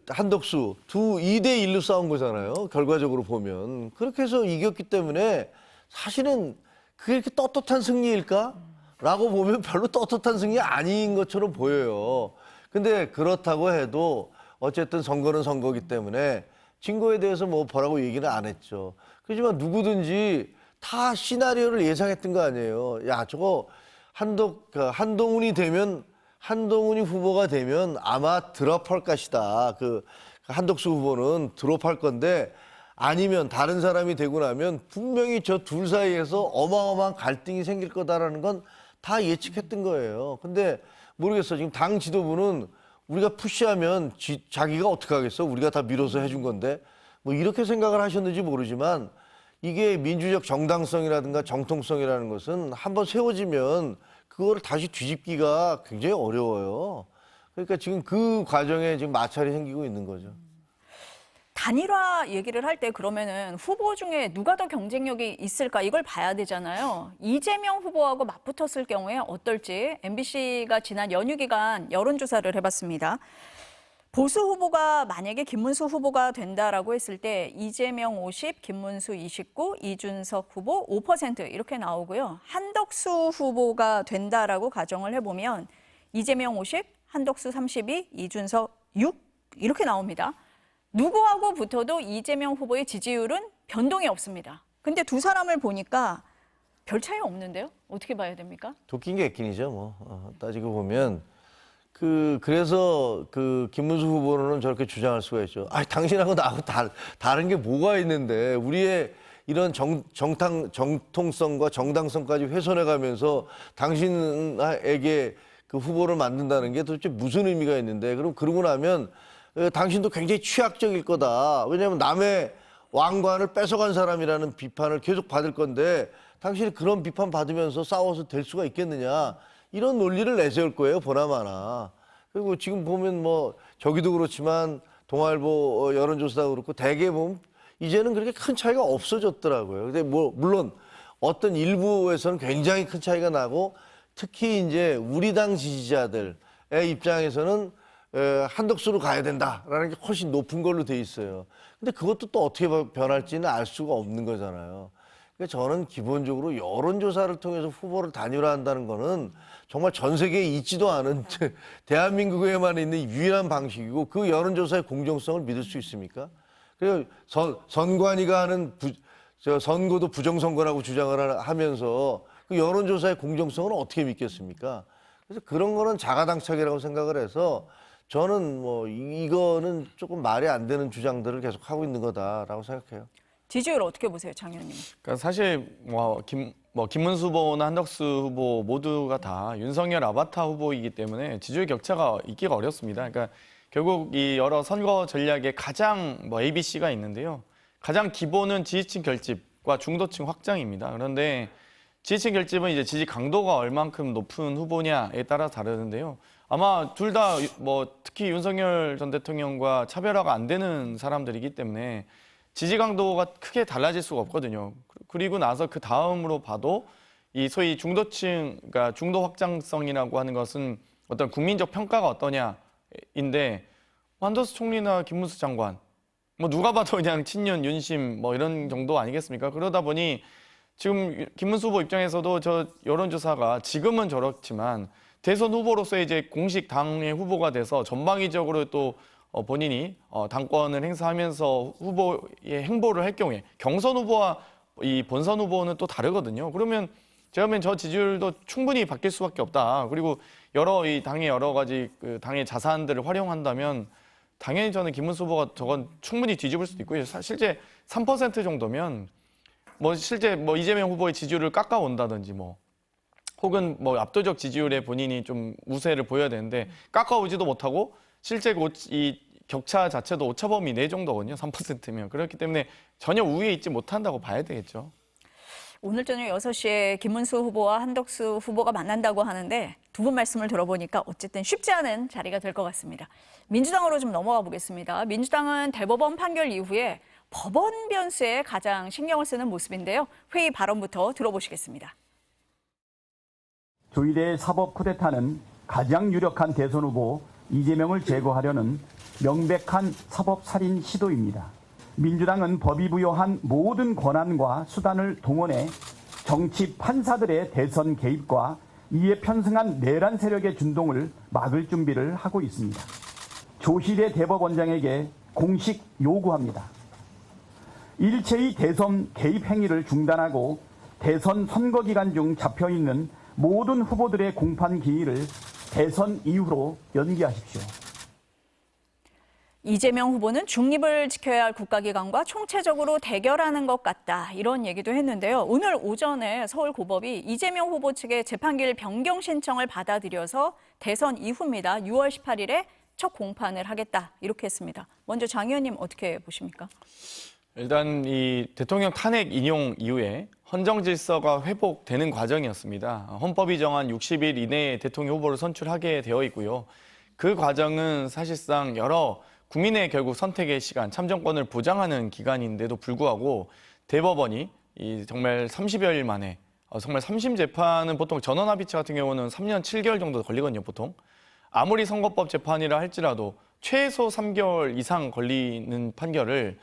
한덕수 2대 1로 싸운 거잖아요. 결과적으로 보면. 그렇게 해서 이겼기 때문에 사실은 그게 이렇게 떳떳한 승리일까? 라고 보면 별로 떳떳한 승리 아닌 것처럼 보여요. 근데 그렇다고 해도 어쨌든 선거는 선거기 때문에 진 거에 대해서 뭐 뭐라고 얘기는 안 했죠. 그렇지만 누구든지 다 시나리오를 예상했던 거 아니에요. 야, 저거 한동훈이 되면 한동훈이 후보가 되면 아마 드롭할 것이다. 그 한덕수 후보는 드롭할 건데 아니면 다른 사람이 되고 나면 분명히 저 둘 사이에서 어마어마한 갈등이 생길 거다라는 건 다 예측했던 거예요. 근데 모르겠어. 지금 당 지도부는 우리가 푸시하면 자기가 어떻게 하겠어? 우리가 다 밀어서 해준 건데 뭐 이렇게 생각을 하셨는지 모르지만 이게 민주적 정당성이라든가 정통성이라는 것은 한번 세워지면 그거를 다시 뒤집기가 굉장히 어려워요. 그러니까 지금 그 과정에 지금 마찰이 생기고 있는 거죠. 단일화 얘기를 할 때 그러면은 후보 중에 누가 더 경쟁력이 있을까 이걸 봐야 되잖아요. 이재명 후보하고 맞붙었을 경우에 어떨지 MBC가 지난 연휴 기간 여론조사를 해봤습니다. 보수 후보가 만약에 김문수 후보가 된다라고 했을 때 이재명 50, 김문수 29, 이준석 후보 5% 이렇게 나오고요. 한덕수 후보가 된다라고 가정을 해보면 이재명 50, 한덕수 32, 이준석 6 이렇게 나옵니다. 누구하고 붙어도 이재명 후보의 지지율은 변동이 없습니다. 근데 두 사람을 보니까 별 차이 없는데요? 어떻게 봐야 됩니까? 도끼인 게 액긴이죠. 뭐 따지고 보면 그래서 김문수 후보는 저렇게 주장할 수가 있죠. 아, 당신하고 나하고 다른 게 뭐가 있는데 우리의 이런 정통성과 정당성까지 훼손해가면서 당신에게 그 후보를 만든다는 게 도대체 무슨 의미가 있는데 그럼 그러고 나면 당신도 굉장히 취약적일 거다. 왜냐하면 남의 왕관을 뺏어간 사람이라는 비판을 계속 받을 건데 당신이 그런 비판 받으면서 싸워서 될 수가 있겠느냐. 이런 논리를 내세울 거예요. 보나마나. 그리고 지금 보면 뭐 저기도 그렇지만 동아일보 여론조사도 그렇고 대개 보면 이제는 그렇게 큰 차이가 없어졌더라고요. 근데 뭐 물론 어떤 일부에서는 굉장히 큰 차이가 나고 특히 이제 우리 당 지지자들의 입장에서는 한덕수로 가야 된다라는 게 훨씬 높은 걸로 돼 있어요. 근데 그것도 또 어떻게 변할지는 알 수가 없는 거잖아요. 그러니까 저는 기본적으로 여론조사를 통해서 후보를 단일화한다는 거는 정말 전 세계에 있지도 않은 대한민국에만 있는 유일한 방식이고 그 여론조사의 공정성을 믿을 수 있습니까? 그리고 선관위가 하는 선거도 부정선거라고 주장을 하면서 그 여론조사의 공정성을 어떻게 믿겠습니까? 그래서 그런 거는 자가당착이라고 생각을 해서 저는 뭐 이거는 조금 말이 안 되는 주장들을 계속 하고 있는 거다라고 생각해요. 지지율 어떻게 보세요, 장 의원님? 그러니까 사실 김문수 후보나 한덕수 후보 모두가 다 윤석열 아바타 후보이기 때문에 지지율 격차가 있기가 어렵습니다. 그러니까 결국 이 여러 선거 전략의 가장 ABC가 있는데요. 가장 기본은 지지층 결집과 중도층 확장입니다. 그런데 지지층 결집은 이제 지지 강도가 얼만큼 높은 후보냐에 따라 다르는데요. 아마 둘 다 특히 윤석열 전 대통령과 차별화가 안 되는 사람들이기 때문에 지지 강도가 크게 달라질 수가 없거든요. 그리고 나서 그 다음으로 봐도 이 소위 중도층, 그러니까 중도 확장성이라고 하는 것은 어떤 국민적 평가가 어떠냐인데 한덕수 총리나 김문수 장관 누가 봐도 그냥 친윤, 윤심 이런 정도 아니겠습니까? 그러다 보니 지금 김문수 후보 입장에서도 저 여론조사가 지금은 저렇지만 대선 후보로서 이제 공식 당의 후보가 돼서 전방위적으로 또 본인이 당권을 행사하면서 후보의 행보를 할 경우에 경선 후보와 이 본선 후보는 또 다르거든요. 그러면 제가 보면 저 지지율도 충분히 바뀔 수밖에 없다. 그리고 이 당의 여러 가지 그 당의 자산들을 활용한다면 당연히 저는 김문수 후보가 저건 충분히 뒤집을 수도 있고요. 실제 3% 정도면 실제 이재명 후보의 지지율을 깎아온다든지 혹은 압도적 지지율에 본인이 좀 우세를 보여야 되는데 깎아오지도 못하고 실제 이 격차 자체도 오차범위 내 정도거든요. 3%면. 그렇기 때문에 전혀 우위에 있지 못한다고 봐야 되겠죠. 오늘 저녁 6시에 김문수 후보와 한덕수 후보가 만난다고 하는데 두 분 말씀을 들어보니까 어쨌든 쉽지 않은 자리가 될 것 같습니다. 민주당으로 좀 넘어가 보겠습니다. 민주당은 대법원 판결 이후에 법원 변수에 가장 신경을 쓰는 모습인데요. 회의 발언부터 들어보시겠습니다. 조이대 사법 쿠데타는 가장 유력한 대선 후보 이재명을 제거하려는 명백한 사법 살인 시도입니다. 민주당은 법이 부여한 모든 권한과 수단을 동원해 정치 판사들의 대선 개입과 이에 편승한 내란 세력의 준동을 막을 준비를 하고 있습니다. 조희대 대법원장에게 공식 요구합니다. 일체의 대선 개입 행위를 중단하고 대선 선거 기간 중 잡혀있는 모든 후보들의 공판 기일을 대선 이후로 연기하십시오. 이재명 후보는 중립을 지켜야 할 국가기관과 총체적으로 대결하는 것 같다. 이런 얘기도 했는데요. 오늘 오전에 서울고법이 이재명 후보 측의 재판기일 변경 신청을 받아들여서 대선 이후입니다. 6월 18일에 첫 공판을 하겠다. 이렇게 했습니다. 먼저 장 의원님 어떻게 보십니까? 일단 이 대통령 탄핵 인용 이후에 헌정 질서가 회복되는 과정이었습니다. 헌법이 정한 60일 이내에 대통령 후보를 선출하게 되어 있고요. 그 과정은 사실상 여러 국민의 결국 선택의 시간, 참정권을 보장하는 기간인데도 불구하고 대법원이 정말 30여일 만에 정말 3심 재판은 보통 전원합의체 같은 경우는 3년 7개월 정도 걸리거든요, 보통. 아무리 선거법 재판이라 할지라도 최소 3개월 이상 걸리는 판결을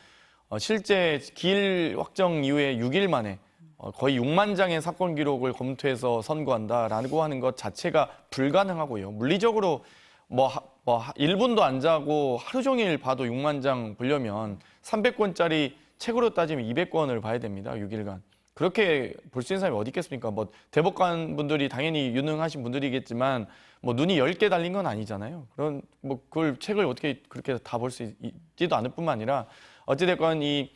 실제 기일 확정 이후에 6일 만에 거의 6만 장의 사건 기록을 검토해서 선고한다라고 하는 것 자체가 불가능하고요. 물리적으로 뭐 1분도 안 자고 하루 종일 봐도 6만 장 보려면 300권짜리 책으로 따지면 200권을 봐야 됩니다. 6일간. 그렇게 볼 수 있는 사람이 어디 있겠습니까? 뭐 대법관 분들이 당연히 유능하신 분들이겠지만 뭐 눈이 10개 달린 건 아니잖아요. 그런 뭐 그걸 책을 어떻게 그렇게 다 볼 수 있지도 않을 뿐만 아니라 어찌됐건 이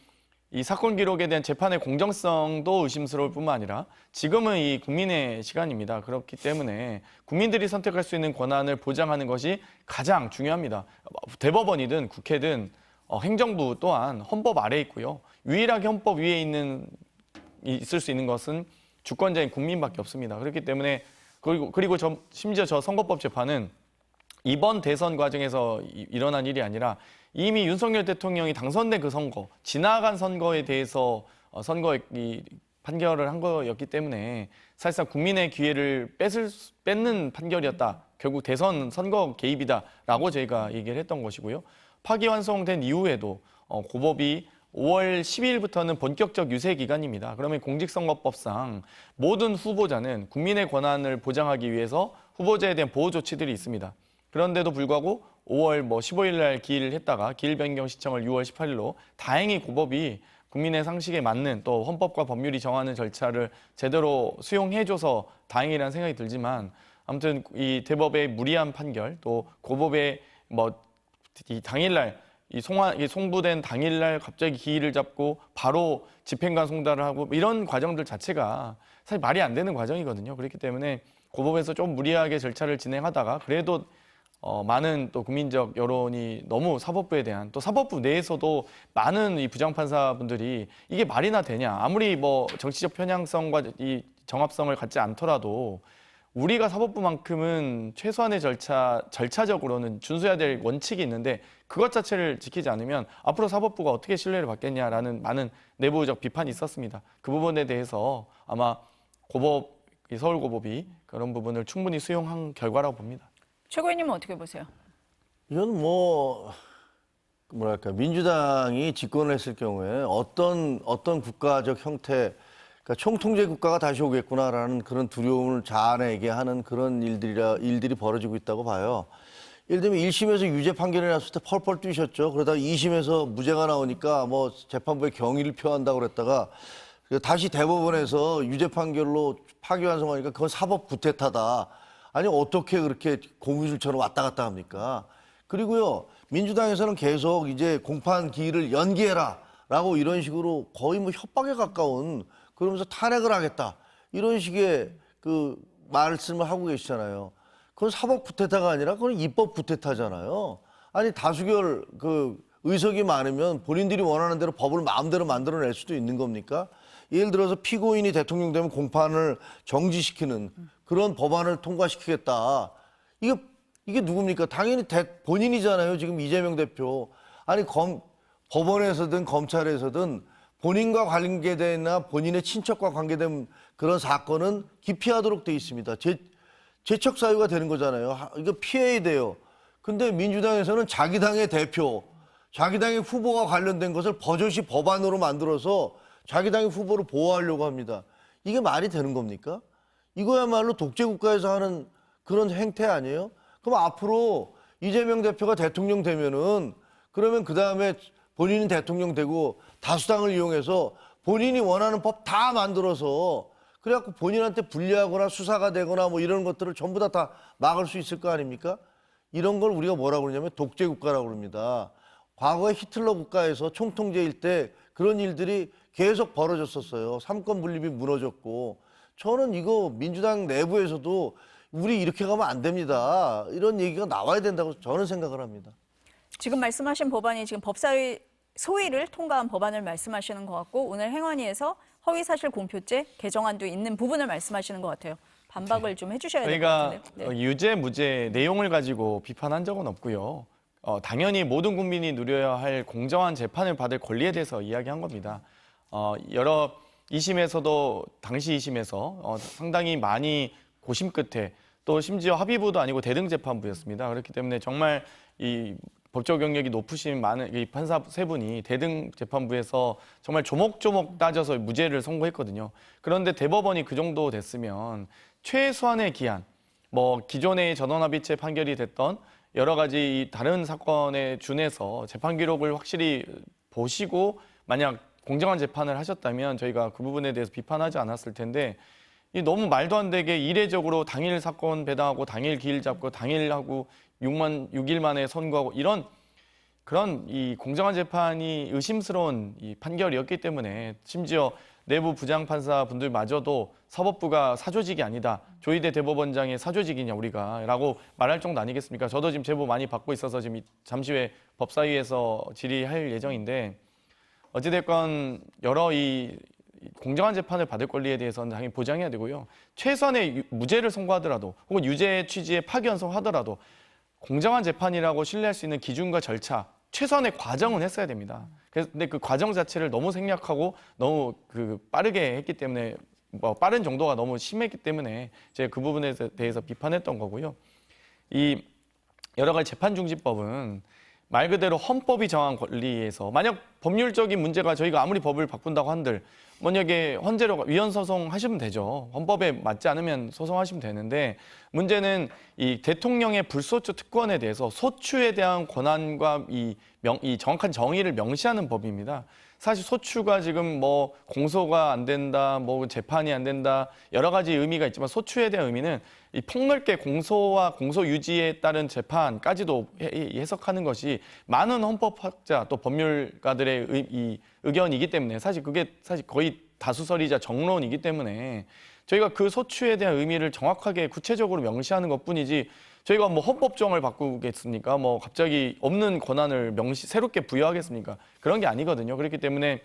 사건 기록에 대한 재판의 공정성도 의심스러울 뿐만 아니라 지금은 이 국민의 시간입니다. 그렇기 때문에 국민들이 선택할 수 있는 권한을 보장하는 것이 가장 중요합니다. 대법원이든 국회든 행정부 또한 헌법 아래에 있고요. 유일하게 헌법 위에 있을 수 있는 것은 주권자인 국민밖에 없습니다. 그렇기 때문에 그리고 심지어 저 선거법 재판은 이번 대선 과정에서 일어난 일이 아니라 이미 윤석열 대통령이 당선된 그 선거, 지나간 선거에 대해서 판결을 한 거였기 때문에 사실상 국민의 기회를 뺏는 판결이었다. 결국 대선 선거 개입이다라고 저희가 얘기를 했던 것이고요. 파기환송된 이후에도 고법이 5월 12일부터는 본격적 유세 기간입니다. 그러면 공직선거법상 모든 후보자는 국민의 권한을 보장하기 위해서 후보자에 대한 보호 조치들이 있습니다. 그런데도 불구하고 5월 15일 날 기일을 했다가 기일 변경 시청을 6월 18일로 다행히 고법이 국민의 상식에 맞는 또 헌법과 법률이 정하는 절차를 제대로 수용해줘서 다행이라는 생각이 들지만 아무튼 이 대법의 무리한 판결 또 고법의 이 당일날 송부된 당일날 갑자기 기일을 잡고 바로 집행관 송달을 하고 이런 과정들 자체가 사실 말이 안 되는 과정이거든요. 그렇기 때문에 고법에서 좀 무리하게 절차를 진행하다가 그래도 많은 또 국민적 여론이 너무 사법부에 대한 또 사법부 내에서도 많은 이 부장판사분들이 이게 말이나 되냐 아무리 뭐 정치적 편향성과 이 정합성을 갖지 않더라도 우리가 사법부만큼은 최소한의 절차적으로는 준수해야 될 원칙이 있는데 그것 자체를 지키지 않으면 앞으로 사법부가 어떻게 신뢰를 받겠냐라는 많은 내부적 비판이 있었습니다. 그 부분에 대해서 아마 서울고법이 그런 부분을 충분히 수용한 결과라고 봅니다. 최고위님은 어떻게 보세요? 이건 뭐랄까 민주당이 집권을 했을 경우에 어떤 국가적 형태, 그러니까 총통제 국가가 다시 오겠구나라는 그런 두려움을 자아내게 하는 그런 일들이 벌어지고 있다고 봐요. 예를 들면 1심에서 유죄 판결이 났을 때 펄펄 뛰셨죠. 그러다가 2심에서 무죄가 나오니까 뭐 재판부에 경의를 표한다고 그랬다가 다시 대법원에서 유죄 판결로 파기환송하니까 그건 사법 구태타다. 아니 어떻게 그렇게 고무줄처럼 왔다 갔다 합니까? 그리고요 민주당에서는 계속 이제 공판 기일을 연기해라라고 이런 식으로 거의 뭐 협박에 가까운 그러면서 탄핵을 하겠다 이런 식의 그 말씀을 하고 계시잖아요. 그건 사법 구태타가 아니라 그건 입법 구태타잖아요. 아니 다수결 그 의석이 많으면 본인들이 원하는 대로 법을 마음대로 만들어낼 수도 있는 겁니까? 예를 들어서 피고인이 대통령 되면 공판을 정지시키는 그런 법안을 통과시키겠다. 이게 누굽니까? 당연히 본인이잖아요. 지금 이재명 대표. 아니 법원에서든 검찰에서든 본인과 관계되나 본인의 친척과 관계된 그런 사건은 기피하도록 돼 있습니다. 재척 사유가 되는 거잖아요. 이거 피해야 돼요. 근데 민주당에서는 자기 당의 대표, 자기 당의 후보가 관련된 것을 버젓이 법안으로 만들어서 자기 당의 후보를 보호하려고 합니다. 이게 말이 되는 겁니까? 이거야말로 독재국가에서 하는 그런 행태 아니에요? 그럼 앞으로 이재명 대표가 대통령 되면은 그러면 그 다음에 본인이 대통령 되고 다수당을 이용해서 본인이 원하는 법 다 만들어서 그래갖고 본인한테 불리하거나 수사가 되거나 뭐 이런 것들을 전부 다 막을 수 있을 거 아닙니까? 이런 걸 우리가 뭐라고 그러냐면 독재국가라고 그럽니다. 과거에 히틀러 국가에서 총통제일 때 그런 일들이 계속 벌어졌었어요. 삼권 분립이 무너졌고. 저는 이거 민주당 내부에서도 우리 이렇게 가면 안 됩니다. 이런 얘기가 나와야 된다고 저는 생각을 합니다. 지금 말씀하신 법안이 지금 법사위 소위를 통과한 법안을 말씀하시는 것 같고 오늘 행안위에서 허위사실 공표죄 개정안도 있는 부분을 말씀하시는 것 같아요. 반박을 좀 해주셔야 될 것 저희가 같은데요. 네. 유죄, 무죄 내용을 가지고 비판한 적은 없고요. 당연히 모든 국민이 누려야 할 공정한 재판을 받을 권리에 대해서 이야기한 겁니다. 여러 2심에서도 당시 2심에서 상당히 많이 고심 끝에 또 심지어 합의부도 아니고 대등재판부였습니다. 그렇기 때문에 정말 이 법적 경력이 높으신 많은 이 판사 세 분이 대등재판부에서 정말 조목조목 따져서 무죄를 선고했거든요. 그런데 대법원이 그 정도 됐으면 최소한의 기한, 뭐 기존의 전원합의체 판결이 됐던 여러 가지 다른 사건에 준해서 재판 기록을 확실히 보시고 만약 공정한 재판을 하셨다면 저희가 그 부분에 대해서 비판하지 않았을 텐데 이 너무 말도 안 되게 이례적으로 당일 사건 배당하고 당일 기일 잡고 당일하고 6일 만에 선고하고 이런 그런 이 공정한 재판이 의심스러운 이 판결이었기 때문에 심지어 내부 부장판사 분들마저도 사법부가 사조직이 아니다. 조희대 대법원장의 사조직이냐 우리가 라고 말할 정도 아니겠습니까? 저도 지금 제보 많이 받고 있어서 지금 잠시 후에 법사위에서 질의할 예정인데 어찌됐건 여러 이 공정한 재판을 받을 권리에 대해서는 당연히 보장해야 되고요. 최소한의 무죄를 선고하더라도 혹은 유죄 취지의 파기환송하더라도 공정한 재판이라고 신뢰할 수 있는 기준과 절차, 최소한의 과정은 했어야 됩니다. 근데 그 과정 자체를 너무 생략하고 너무 빠르게 했기 때문에 뭐 빠른 정도가 너무 심했기 때문에 제가 그 부분에 대해서 비판했던 거고요. 이 여러 가지 재판중지법은 말 그대로 헌법이 정한 권리에서 만약 법률적인 문제가 저희가 아무리 법을 바꾼다고 한들 만약에 헌재로 위헌 소송하시면 되죠. 헌법에 맞지 않으면 소송하시면 되는데 문제는 이 대통령의 불소추 특권에 대해서 소추에 대한 권한과 이 정확한 정의를 명시하는 법입니다. 사실 소추가 지금 뭐 공소가 안 된다, 뭐 재판이 안 된다 여러 가지 의미가 있지만 소추에 대한 의미는 이 폭넓게 공소와 공소 유지에 따른 재판까지도 해석하는 것이 많은 헌법학자 또 법률가들의 의견이기 때문에 사실 그게 거의 다수설이자 정론이기 때문에 저희가 그 소추에 대한 의미를 정확하게 구체적으로 명시하는 것뿐이지 저희가 뭐 헌법정을 바꾸겠습니까? 뭐 갑자기 없는 권한을 새롭게 부여하겠습니까? 그런 게 아니거든요. 그렇기 때문에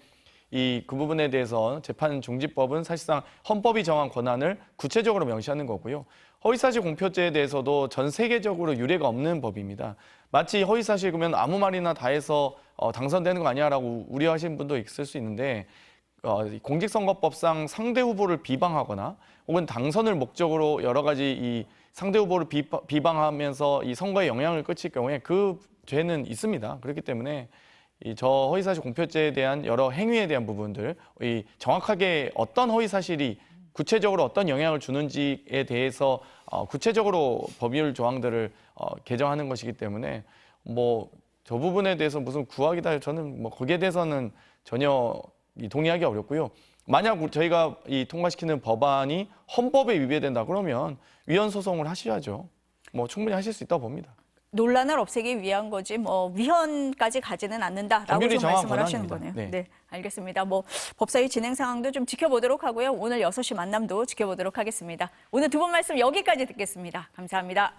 그 부분에 대해서 재판중지법은 사실상 헌법이 정한 권한을 구체적으로 명시하는 거고요. 허위사실 공표죄에 대해서도 전 세계적으로 유례가 없는 법입니다. 마치 허위사실 그러면 아무 말이나 다 해서 당선되는 거 아니야라고 우려하시는 분도 있을 수 있는데 공직선거법상 상대 후보를 비방하거나 혹은 당선을 목적으로 여러 가지 이 상대 후보를 비방하면서 이 선거에 영향을 끼칠 경우에 그 죄는 있습니다. 그렇기 때문에 저 허위사실 공표죄에 대한 여러 행위에 대한 부분들, 정확하게 어떤 허위사실이 구체적으로 어떤 영향을 주는지에 대해서 구체적으로 법률 조항들을 개정하는 것이기 때문에 뭐 저 부분에 대해서 무슨 구하기다 저는 뭐 거기에 대해서는 전혀 동의하기 어렵고요. 만약 저희가 통과시키는 법안이 헌법에 위배된다 그러면 위헌 소송을 하셔야죠. 뭐 충분히 하실 수 있다고 봅니다. 논란을 없애기 위한 거지 뭐 위헌까지 가지는 않는다라고 법률이 좀 정한 말씀을 하시는 권한입니다. 거네요. 네. 네, 알겠습니다. 뭐 법사위 진행 상황도 좀 지켜보도록 하고요. 오늘 6시 만남도 지켜보도록 하겠습니다. 오늘 두 분 말씀 여기까지 듣겠습니다. 감사합니다.